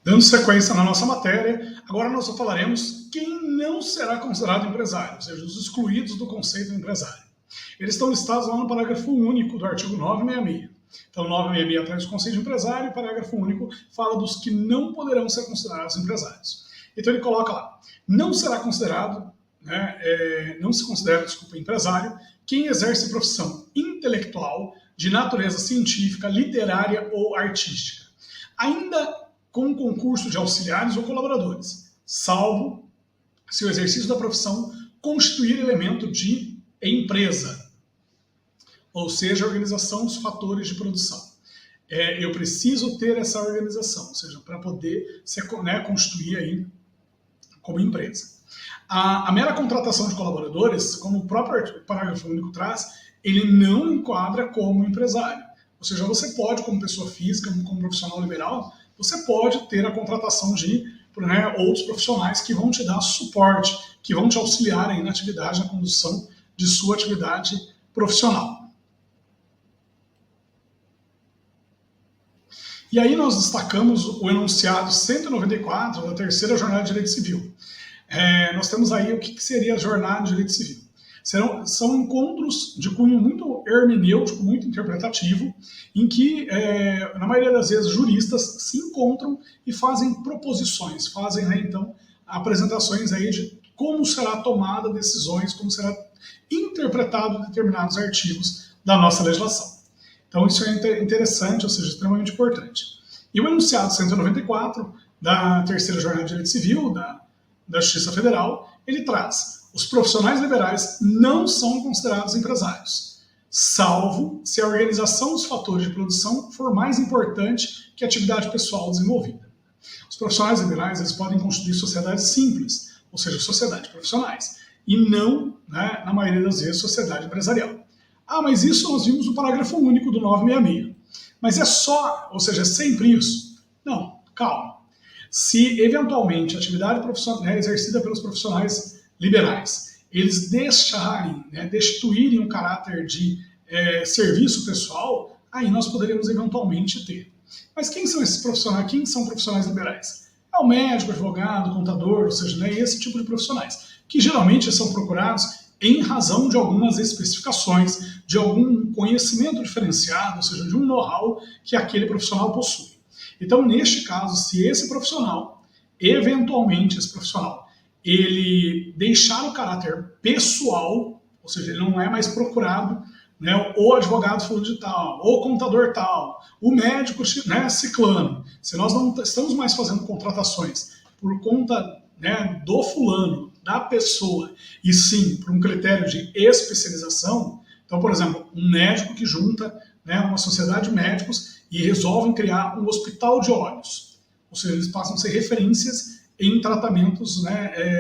Dando sequência na nossa matéria, agora nós falaremos quem não será considerado empresário, ou seja, os excluídos do conceito de empresário. Eles estão listados lá no parágrafo único do artigo 966. Então, 966 traz o conceito de empresário e o parágrafo único fala dos que não poderão ser considerados empresários. Então, ele coloca lá, não será considerado, não se considera, empresário, quem exerce profissão intelectual de natureza científica, literária ou artística, ainda com concurso de auxiliares ou colaboradores, salvo se o exercício da profissão constituir elemento de empresa, ou seja, a organização dos fatores de produção. Eu preciso ter essa organização, ou seja, para poder constituir aí como empresa. A mera contratação de colaboradores, como o próprio parágrafo único traz, ele não enquadra como empresário. Ou seja, você pode, como pessoa física, como profissional liberal, você pode ter a contratação de outros profissionais que vão te dar suporte, que vão te auxiliar aí na atividade, na condução de sua atividade profissional. E aí nós destacamos o enunciado 194 da terceira Jornada de Direito Civil. Nós temos aí o que seria a Jornada de Direito Civil. São encontros de cunho muito hermenêutico, muito interpretativo, em que, na maioria das vezes, juristas se encontram e fazem proposições, fazem, então, apresentações aí de como será tomada decisões, como será interpretado determinados artigos da nossa legislação. Então, isso é interessante, ou seja, extremamente importante. E o enunciado 194 da terceira Jornada de Direito Civil, da Justiça Federal, ele traz: os profissionais liberais não são considerados empresários, salvo se a organização dos fatores de produção for mais importante que a atividade pessoal desenvolvida. Os profissionais liberais eles podem constituir sociedades simples, ou seja, sociedades profissionais, e não, na maioria das vezes, sociedade empresarial. Mas isso nós vimos no parágrafo único do 966. Mas é só, ou seja, é sempre isso? Não, calma. Se, eventualmente, a atividade profissional exercida pelos profissionais liberais, eles destituírem o caráter de serviço pessoal, aí nós poderíamos eventualmente ter. Mas quem são esses profissionais? Quem são profissionais liberais? É o médico, advogado, contador, ou seja, esse tipo de profissionais, que geralmente são procurados em razão de algumas especificações, de algum conhecimento diferenciado, ou seja, de um know-how que aquele profissional possui. Então, neste caso, se esse profissional, eventualmente esse profissional, ele deixar o caráter pessoal, ou seja, ele não é mais procurado, o advogado fulano de tal, o contador tal, o médico ciclano. Se nós não estamos mais fazendo contratações por conta do fulano, da pessoa, e sim por um critério de especialização, então, por exemplo, um médico que junta uma sociedade de médicos e resolvem criar um hospital de olhos, ou seja, eles passam a ser referências em tratamentos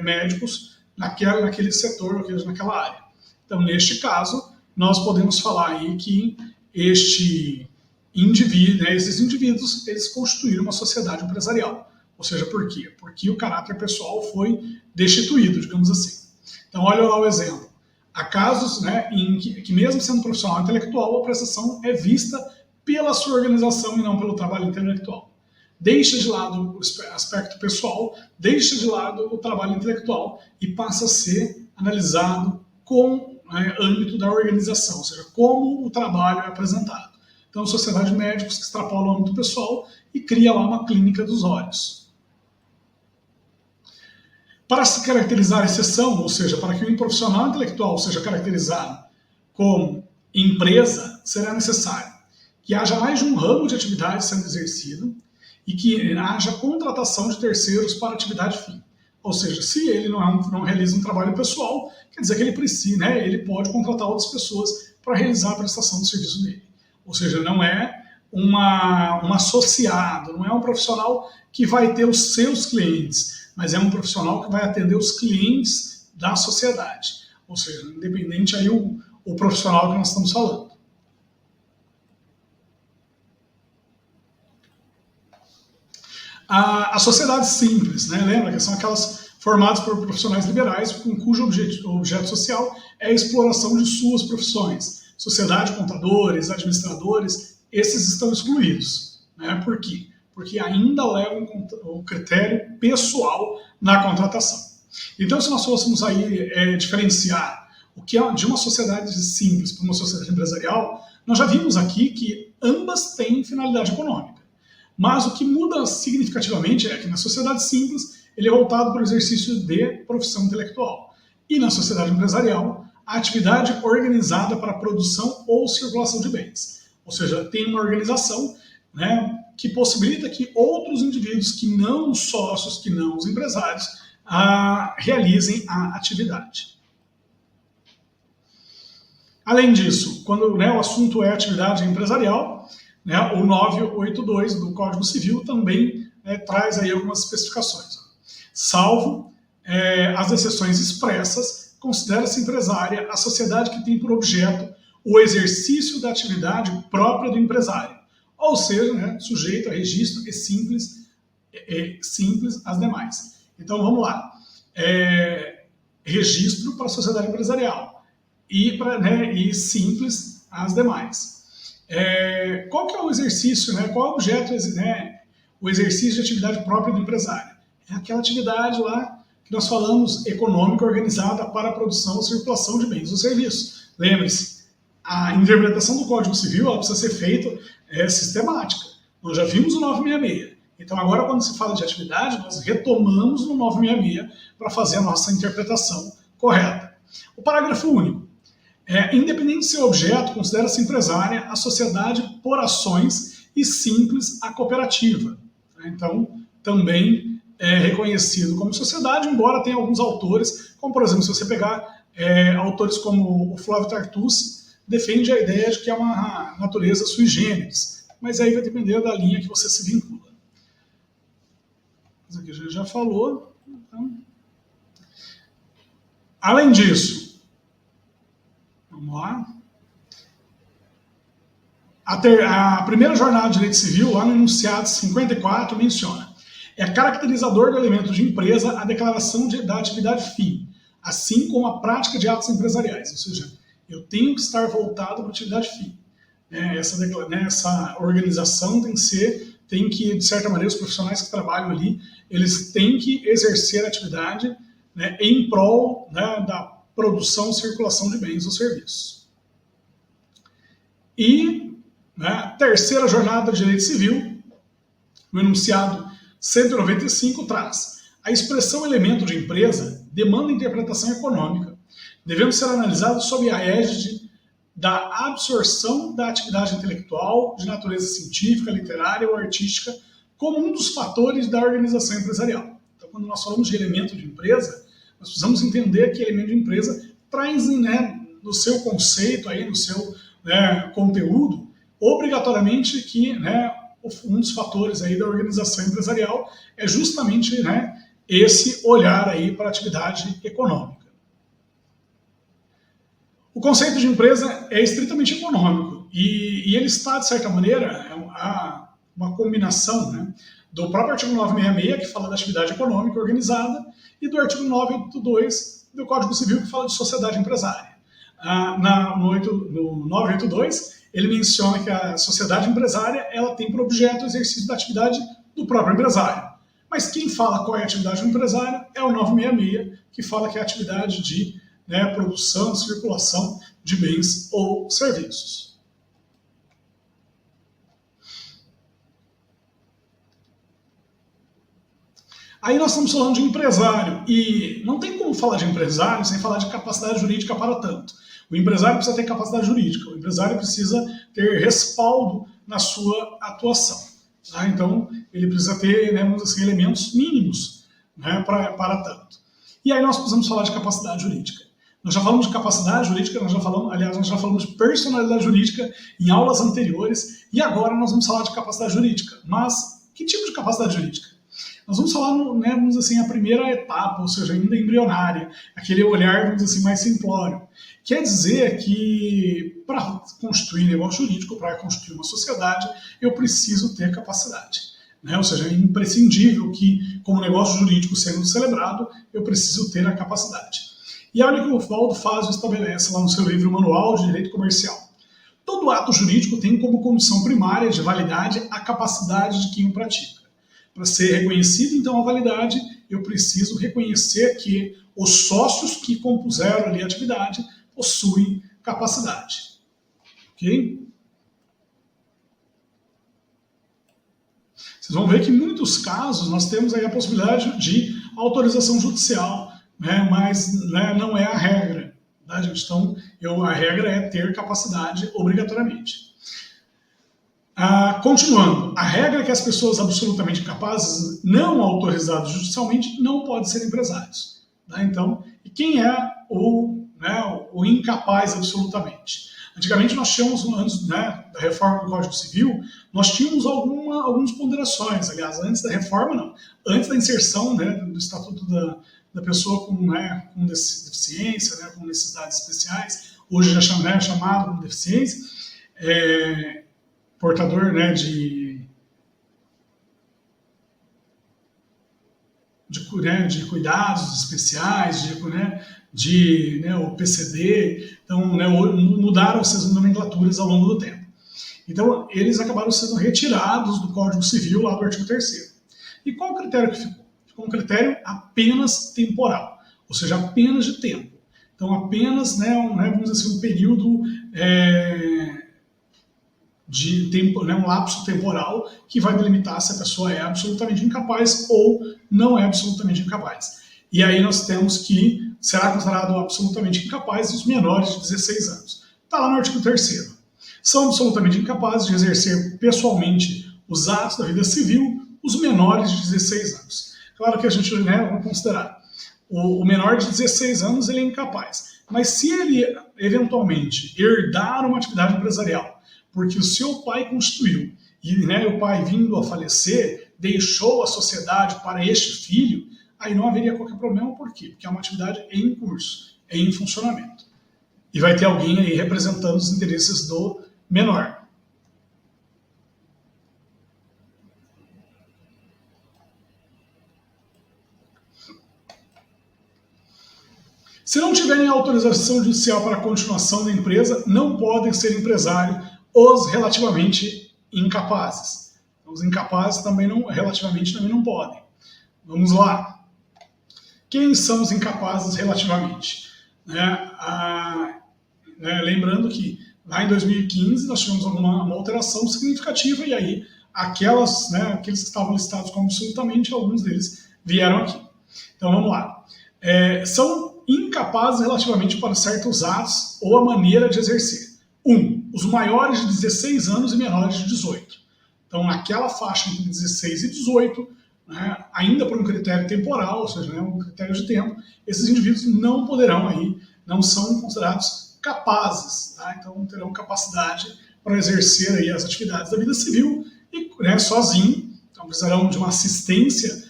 médicos naquele setor, naquela área. Então, neste caso, nós podemos falar aí que esses indivíduos, eles constituíram uma sociedade empresarial. Ou seja, por quê? Porque o caráter pessoal foi destituído, digamos assim. Então, olha lá o exemplo. Há casos em que, mesmo sendo profissional intelectual, a prestação é vista pela sua organização e não pelo trabalho intelectual. Deixa de lado o aspecto pessoal, deixa de lado o trabalho intelectual e passa a ser analisado com âmbito da organização, ou seja, como o trabalho é apresentado. Então, a sociedade de médicos que extrapola o âmbito pessoal e cria lá uma clínica dos olhos. Para se caracterizar a exceção, ou seja, para que o profissional intelectual seja caracterizado como empresa, será necessário que haja mais de um ramo de atividade sendo exercido e que haja contratação de terceiros para atividade fim. Ou seja, se ele não realiza um trabalho pessoal, quer dizer que ele precisa, ele pode contratar outras pessoas para realizar a prestação do serviço dele. Ou seja, não é um associado, não é um profissional que vai ter os seus clientes, mas é um profissional que vai atender os clientes da sociedade. Ou seja, independente aí o profissional que nós estamos falando. A sociedade simples, lembra que são aquelas formadas por profissionais liberais com cujo objeto social é a exploração de suas profissões. Sociedade, contadores, administradores, esses estão excluídos. Por quê? porque ainda leva o critério pessoal na contratação. Então, se nós fôssemos aí diferenciar o que é de uma sociedade simples para uma sociedade empresarial, nós já vimos aqui que ambas têm finalidade econômica. Mas o que muda significativamente é que na sociedade simples ele é voltado para o exercício de profissão intelectual. E na sociedade empresarial, a atividade organizada para a produção ou circulação de bens. Ou seja, tem uma organização, né, que possibilita que outros indivíduos que não os sócios, que não os empresários, realizem a atividade. Além disso, quando, né, o assunto é atividade empresarial, né, o 982 do Código Civil também, né, traz aí algumas especificações. Salvo as exceções expressas, considera-se empresária a sociedade que tem por objeto o exercício da atividade própria do empresário, ou seja, né, sujeito a registro e simples às demais. Então vamos lá, registro para a sociedade empresarial e simples às demais. Qual que é o exercício, né, qual é o objeto, né, o exercício de atividade própria do empresário? É aquela atividade lá que nós falamos, econômica organizada para a produção ou circulação de bens ou serviços. Lembre-se, a interpretação do Código Civil ela precisa ser feita sistemática. Nós já vimos o 966. Então agora quando se fala de atividade, nós retomamos no 966 para fazer a nossa interpretação correta. O parágrafo único. Independente de seu objeto, considera-se empresária a sociedade por ações e simples a cooperativa. Então, também é reconhecido como sociedade, embora tenha alguns autores, como por exemplo, se você pegar autores como o Flávio Tartucci, defende a ideia de que é uma natureza sui generis, mas aí vai depender da linha que você se vincula. Isso aqui a gente já falou. Então. Além disso, vamos lá. A primeira jornada de direito civil, lá no enunciado 54, menciona: é caracterizador do elemento de empresa a declaração da atividade fim, assim como a prática de atos empresariais. Ou seja, eu tenho que estar voltado para a atividade fim. Essa organização tem que, de certa maneira, os profissionais que trabalham ali, eles têm que exercer a atividade, né, em prol, né, da produção e circulação de bens ou serviços. E, né, a terceira jornada de direito civil, no enunciado 195, traz: a expressão elemento de empresa demanda interpretação econômica, devendo ser analisado sob a égide da absorção da atividade intelectual de natureza científica, literária ou artística como um dos fatores da organização empresarial. Então, quando nós falamos de elemento de empresa, nós precisamos entender que elemento de empresa traz, né, no seu conceito, aí, no seu, né, conteúdo, obrigatoriamente que, né, um dos fatores aí da organização empresarial é justamente, né, esse olhar aí para a atividade econômica. O conceito de empresa é estritamente econômico e ele está, de certa maneira, uma combinação, né, do próprio artigo 966, que fala da atividade econômica organizada, e do artigo 982 do Código Civil, que fala de sociedade empresária. No 982, ele menciona que a sociedade empresária ela tem por objeto o exercício da atividade do próprio empresário. Mas quem fala qual é a atividade do empresário é o 966, que fala que é a atividade de, né, produção, circulação de bens ou serviços. Aí nós estamos falando de empresário, e não tem como falar de empresário sem falar de capacidade jurídica para tanto. O empresário precisa ter capacidade jurídica, o empresário precisa ter respaldo na sua atuação. Tá? Então, ele precisa ter, né, assim, elementos mínimos, né, para tanto. E aí nós precisamos falar de capacidade jurídica. Nós já falamos de capacidade jurídica, nós já falamos de personalidade jurídica em aulas anteriores, e agora nós vamos falar de capacidade jurídica. Mas que tipo de capacidade jurídica? Nós vamos falar, né, vamos dizer assim, a primeira etapa, ou seja, ainda embrionária, aquele olhar, vamos dizer assim, mais simplório. Quer dizer que para constituir negócio jurídico, para constituir uma sociedade, eu preciso ter capacidade. Né? Ou seja, é imprescindível que, como negócio jurídico sendo celebrado, eu preciso ter a capacidade. E olha o que o Valdo Fazio estabelece lá no seu livro Manual de Direito Comercial. Todo Todo ato jurídico tem como condição primária de validade a capacidade de quem o pratica. Para ser reconhecido, então, a validade, eu preciso reconhecer que os sócios que compuseram ali a atividade possuem capacidade. Ok? Vocês vão ver que em muitos casos nós temos aí a possibilidade de autorização judicial, né, mas né, não é a regra. Tá, gente? Então, a regra é ter capacidade obrigatoriamente. Continuando, a regra é que as pessoas absolutamente incapazes, não autorizadas judicialmente, não podem ser empresários. Tá? Então, e quem é o incapaz absolutamente? Antigamente nós tínhamos, antes da reforma do Código Civil, nós tínhamos algumas ponderações. Aliás, antes da reforma não, antes da inserção do Estatuto da Pessoa com deficiência, com necessidades especiais, hoje já chamado como deficiência, portador de cuidados especiais, o PCD, então mudaram essas nomenclaturas ao longo do tempo. Então eles acabaram sendo retirados do Código Civil lá do artigo 3º. E qual o critério que ficou? Ficou um critério apenas temporal, ou seja, apenas de tempo. Então apenas vamos dizer assim, um período de tempo, um lapso temporal que vai delimitar se a pessoa é absolutamente incapaz ou não é absolutamente incapaz. E aí nós temos que será considerado absolutamente incapaz os menores de 16 anos. Está lá no artigo 3º. São absolutamente incapazes de exercer pessoalmente os atos da vida civil os menores de 16 anos. Claro que a gente vai considerar o menor de 16 anos ele é incapaz, mas se ele eventualmente herdar uma atividade empresarial porque o seu pai constituiu e o pai vindo a falecer deixou a sociedade para este filho, aí não haveria qualquer problema. Por quê? Porque é uma atividade em curso, em funcionamento. E vai ter alguém aí representando os interesses do menor. Se não tiverem autorização judicial para a continuação da empresa, não podem ser empresário os relativamente incapazes. Os incapazes relativamente também não podem. Vamos lá. Quem são os incapazes relativamente? Lembrando que lá em 2015 nós tivemos uma alteração significativa e aí aqueles que estavam listados como absolutamente, alguns deles vieram aqui. Então vamos lá. São incapazes relativamente para certos atos ou a maneira de exercer. Os maiores de 16 anos e menores de 18. Então naquela faixa entre 16 e 18, ainda por um critério temporal, ou seja, um critério de tempo, esses indivíduos não poderão não são considerados capazes, tá? Então não terão capacidade para exercer aí as atividades da vida civil e sozinho, então precisarão de uma assistência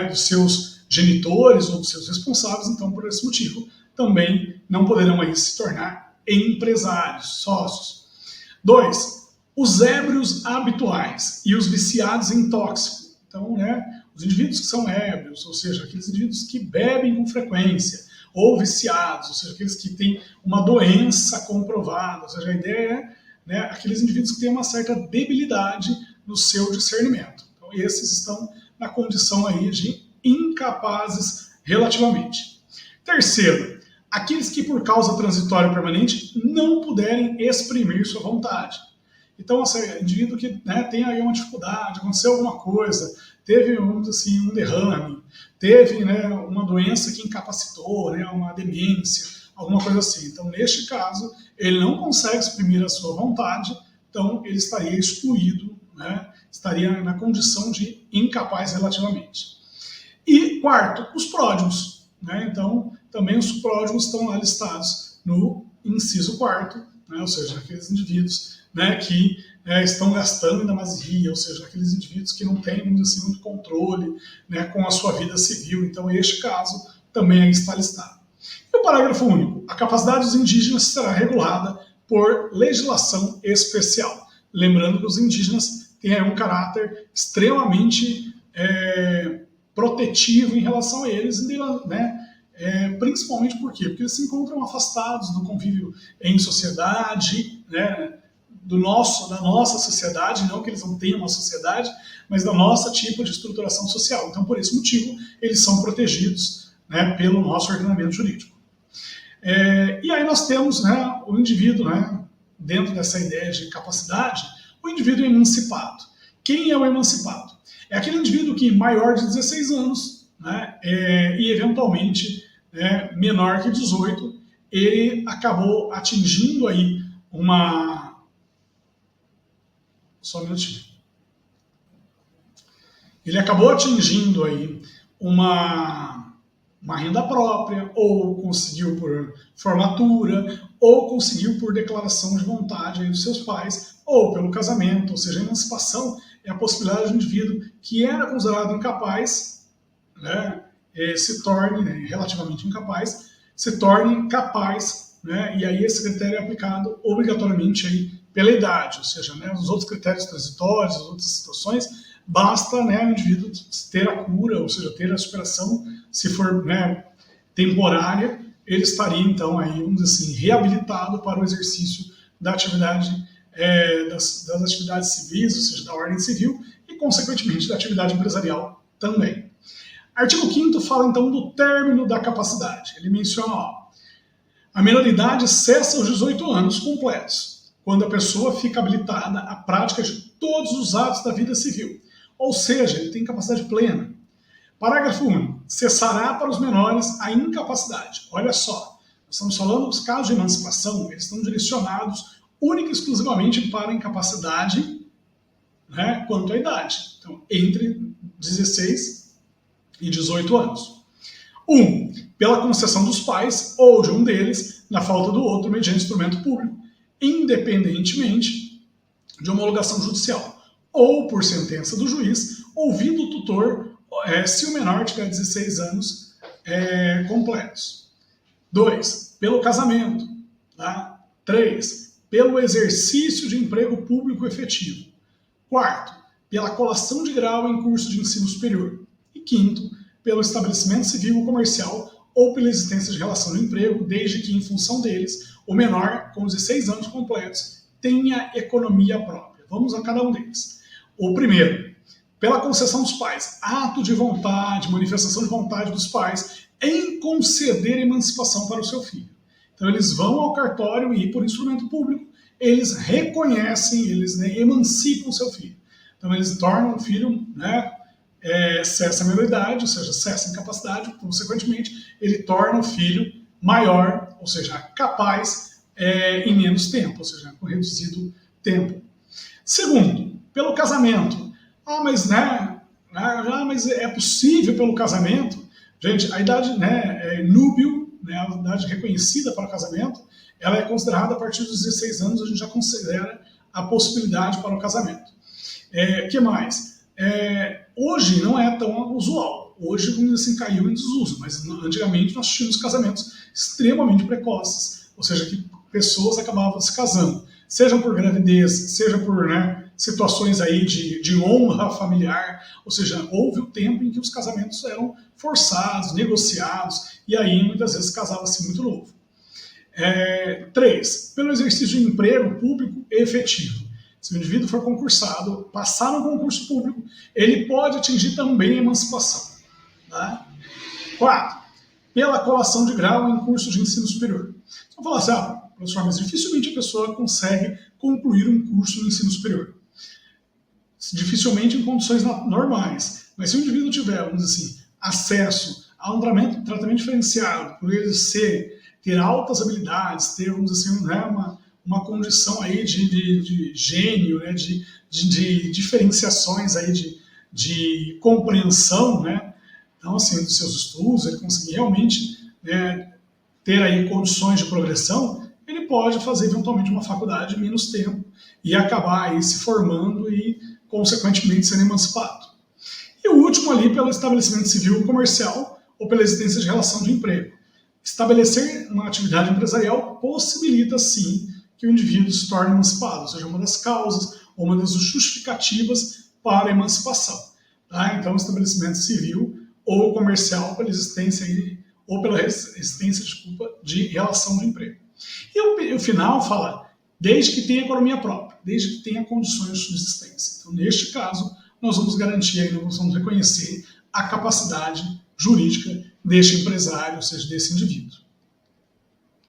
dos seus genitores ou dos seus responsáveis, então por esse motivo também não poderão aí se tornar empresários, sócios. 2. Os ébrios habituais e os viciados em tóxico. Então, os indivíduos que são ébrios, ou seja, aqueles indivíduos que bebem com frequência, ou viciados, ou seja, aqueles que têm uma doença comprovada, ou seja, a ideia é aqueles indivíduos que têm uma certa debilidade no seu discernimento. Então, esses estão na condição aí de incapazes relativamente. Terceiro, aqueles que por causa transitória permanente não puderem exprimir sua vontade. Então, indivíduo que tem aí uma dificuldade, aconteceu alguma coisa, teve, vamos dizer assim, um derrame, teve uma doença que incapacitou, uma demência, alguma coisa assim. Então, neste caso, ele não consegue exprimir a sua vontade, então ele estaria excluído, estaria na condição de incapaz relativamente. E quarto, os pródigos. Então, também os pródigos estão lá listados no inciso 4º, ou seja, aqueles indivíduos que estão gastando em demasia, ou seja, aqueles indivíduos que não têm, vamos dizer assim, muito controle com a sua vida civil. Então, este caso também aí está listado. E o parágrafo único. A capacidade dos indígenas será regulada por legislação especial. Lembrando que os indígenas têm um caráter extremamente protetivo em relação a eles, principalmente por quê? Porque eles se encontram afastados do convívio em sociedade, da nossa sociedade, não que eles não tenham uma sociedade, mas da nossa tipo de estruturação social. Então, por esse motivo, eles são protegidos, né, pelo nosso ordenamento jurídico. E aí nós temos, né, o indivíduo, né, dentro dessa ideia de capacidade, o indivíduo emancipado. Quem é o emancipado? É aquele indivíduo que maior de 16 anos, né, e eventualmente, né, menor que 18, ele acabou atingindo aí só um minutinho. Ele acabou atingindo aí uma renda própria, ou conseguiu por formatura, ou conseguiu por declaração de vontade aí dos seus pais, ou pelo casamento. Ou seja, a emancipação é a possibilidade de um indivíduo que era considerado incapaz, né, se torne, né, relativamente incapaz, se torne capaz, né, e aí esse critério é aplicado obrigatoriamente aí pela idade. Ou seja, né, os outros critérios transitórios, as outras situações, basta, né, o indivíduo ter a cura, ou seja, ter a superação. Se for, né, temporária, ele estaria então aí, vamos dizer assim, reabilitado para o exercício da atividade, das atividades civis, ou seja, da ordem civil, e consequentemente da atividade empresarial também. Artigo 5º fala então do término da capacidade. Ele menciona, ó, a menoridade cessa aos 18 anos completos, quando a pessoa fica habilitada à prática de todos os atos da vida civil. Ou seja, ele tem capacidade plena. Parágrafo único. Cessará para os menores a incapacidade. Olha só, nós estamos falando dos casos de emancipação, eles estão direcionados única e exclusivamente para a incapacidade, né, quanto à idade. Então, entre 16 e 18 anos. 1. Pela concessão dos pais ou de um deles, na falta do outro, mediante instrumento público, independentemente de homologação judicial, ou por sentença do juiz, ouvido o tutor, se o menor tiver 16 anos completos. 2. Pelo casamento. Tá? 3. Pelo exercício de emprego público efetivo. 4. Pela colação de grau em curso de ensino superior. E 5º, pelo estabelecimento civil ou comercial ou pela existência de relação de emprego, desde que, em função deles, o menor, com 16 anos completos, tenha economia própria. Vamos a cada um deles. O primeiro, pela concessão dos pais, ato de vontade, manifestação de vontade dos pais em conceder emancipação para o seu filho. Então eles vão ao cartório e, por instrumento público, eles reconhecem, eles, né, emancipam o seu filho. Então eles tornam o filho, né, cessa a menoridade, ou seja, cessa a incapacidade, consequentemente ele torna o filho maior, ou seja, capaz em menos tempo, ou seja, com reduzido tempo. Segundo, pelo casamento. Mas é possível pelo casamento? Gente, a idade, né, núbio, né, a idade reconhecida para o casamento, ela é considerada a partir dos 16 anos, a gente já considera a possibilidade para o casamento. Que mais? Hoje não é tão usual. Hoje, vamos dizer assim, caiu em desuso, mas antigamente nós tínhamos casamentos extremamente precoces, ou seja, que pessoas acabavam se casando, seja por gravidez, seja por, né, situações aí de honra familiar, ou seja, houve o tempo em que os casamentos eram forçados, negociados, e aí muitas vezes casava-se muito novo. 3. Pelo exercício de emprego público efetivo. Se o indivíduo for concursado, passar no concurso público, ele pode atingir também a emancipação. Tá? 4. Pela colação de grau em curso de ensino superior. Então, falar assim, professor, mas dificilmente a pessoa consegue concluir um curso no ensino superior. Dificilmente em condições normais. Mas se o indivíduo tiver, vamos dizer assim, acesso a um tratamento diferenciado, por ele ter altas habilidades, ter, vamos dizer assim, né, uma condição aí de gênio, né, de diferenciações aí de compreensão, né, então, assim, dos seus estudos, ele conseguir realmente, né, ter aí condições de progressão, ele pode fazer eventualmente uma faculdade em menos tempo e acabar aí se formando e, consequentemente, sendo emancipado. E o último ali, pelo estabelecimento civil ou comercial ou pela existência de relação de emprego. Estabelecer uma atividade empresarial possibilita, sim, que o indivíduo se torne emancipado, ou seja, uma das causas ou uma das justificativas para a emancipação. Tá? Então, estabelecimento civil ou comercial pela existência ou pela existência, de relação de emprego. E o final fala, desde que tenha economia própria. desde que tenha condições de subsistência. Então, neste caso, nós vamos garantir, aí, nós vamos reconhecer a capacidade jurídica deste empresário, ou seja, desse indivíduo.